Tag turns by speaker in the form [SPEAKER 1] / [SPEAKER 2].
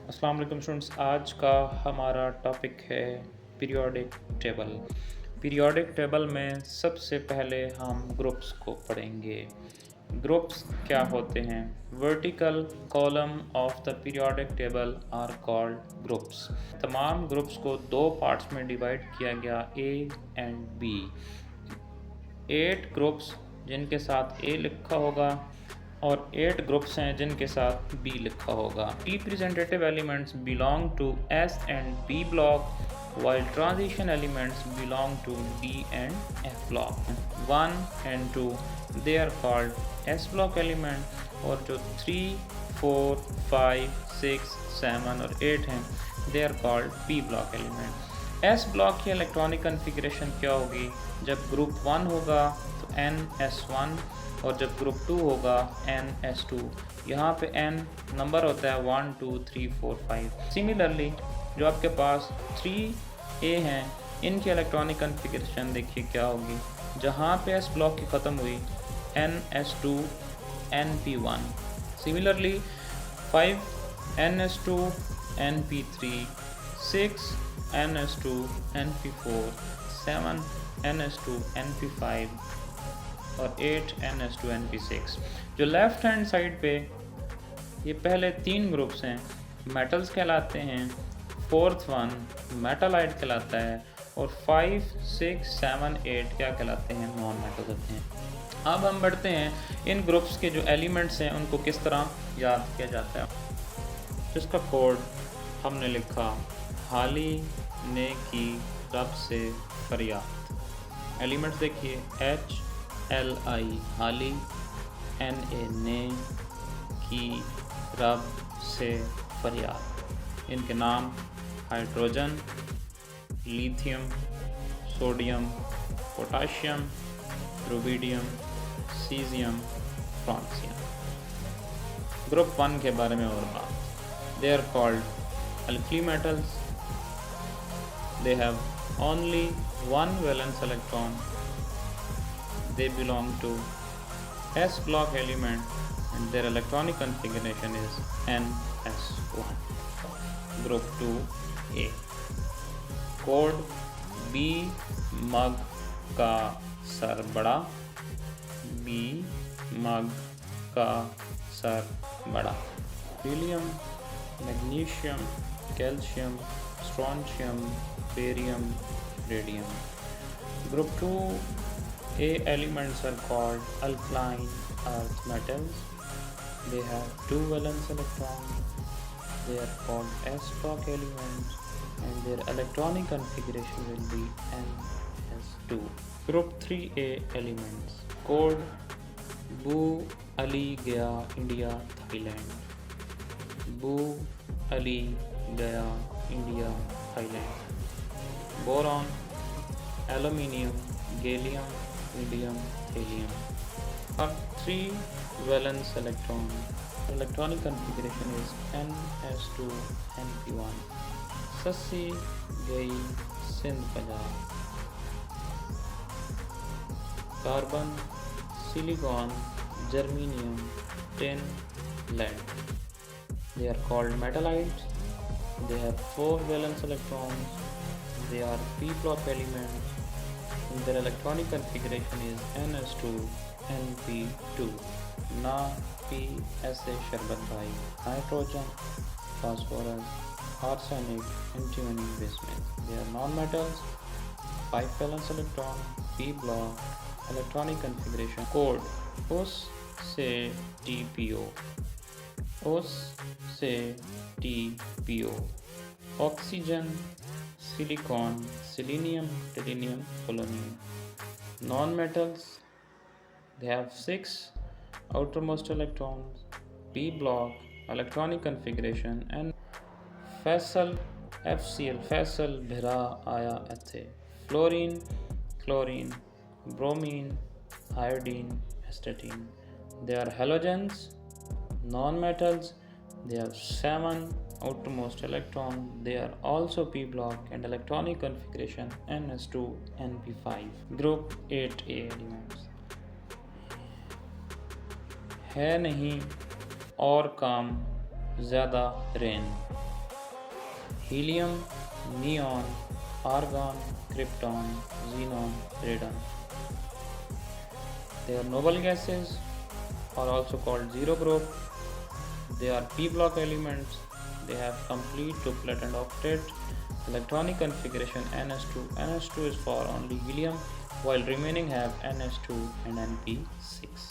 [SPEAKER 1] अस्सलाम वालेकुम स्टूडेंट्स। आज का हमारा टॉपिक है पीरियोडिक टेबल। पीरियोडिक टेबल में सबसे पहले हम ग्रुप्स को पढ़ेंगे। ग्रुप्स क्या होते हैं? Vertical column of the periodic table are called groups. तमाम ग्रुप्स को दो पार्ट्स में डिवाइड किया गया, ए एंड बी। 8 ग्रुप्स जिनके साथ ए लिखा होगा और 8 ग्रुप्स हैं जिनके साथ बी लिखा होगा। Representative elements belong to S and B block, while transition elements belong to D and F block. 1 and 2 they are called S block element, और जो 3, 4, 5, 6, 7 और 8 हैं they are called P block element. S block की electronic configuration क्या होगी? जब group 1 होगा तो NS1 और जब ग्रुप 2 होगा NS2। यहाँ पे N नंबर होता है 1, 2, 3, 4, 5। सिमिलरली जो आपके पास 3A हैं, इनकी इलेक्ट्रॉनिक कन्फिग्रेशन देखिए क्या होगी। जहाँ पे S ब्लॉक की ख़त्म हुई NS2 NP1। Similarly 5 NS2 NP3, 6 NS2 NP4, 7 NS2 NP5 और 8 NS2 NP6। जो लेफ़्ट हैंड साइड पे ये पहले 3 ग्रुप्स हैं, मेटल्स कहलाते हैं। फोर्थ वन मेटालाइट कहलाता है और 5, 6, 7, 8 क्या कहलाते हैं? नॉन मेटल होते हैं। अब हम बढ़ते हैं इन ग्रुप्स के जो एलिमेंट्स हैं उनको किस तरह याद किया जाता है। जिसका कोड हमने लिखा, हाली ने की रब से फरियाद। एलिमेंट्स देखिए, HLI हाली, NA ने की रब से फरियाद। इनके नाम hydrogen, lithium, sodium, potassium, rubidium, caesium, francium. Group 1 के बारे में और बात। They are called alkali metals. They have only 1 valence electron. They belong to S block element and their electronic configuration is NS1. Group 2A। Code B मग का sir बड़ा, B मग का sir बड़ा। Helium, magnesium, calcium, strontium, barium, radium. Group 2A elements are called alkaline earth metals. They have 2 valence electrons. They are called S block elements and their electronic configuration will be NS2. Group 3A elements. Code Bu Ali Gaya India Thailand. Bu Ali Gaya India Thailand. Boron, aluminium, gallium, indium, helium are 3 valence electrons. Electronic configuration is NS2 NP1. Sassi गई Sindh Punjab. Carbon, silicon, germanium, tin, lead. They are called metallites. They have 4 valence electrons. They are p block elements. Their electronic configuration is NS2 NP2. Na P ऐसे शरबत भाई, nitrogen, phosphorus, arsenic, antimony basement. They are non-metals. 5 valence electron, p block. Electronic configuration code उस से TPO, उस से TPO. Oxygen, silicon, selenium, titanium, polonium. Non-metals, they have 6 outermost electrons, p block, electronic configuration and Faisal FCl, Faisal भिरा आया एथे। Fluorine, chlorine, bromine, iodine, एस्टेटीन। They are halogens, non-metals. They have 7 outermost electron. They are also p block and electronic configuration NS2 NP5. Group 8A elements. है नहीं और काम ज़्यादा rain. helium, neon, argon, krypton, xenon, radon. Their noble gases are also called zero group. They are p block elements. They have complete duplet and octet electronic configuration ns2. ns2 is for only helium, while remaining have ns2 and np6.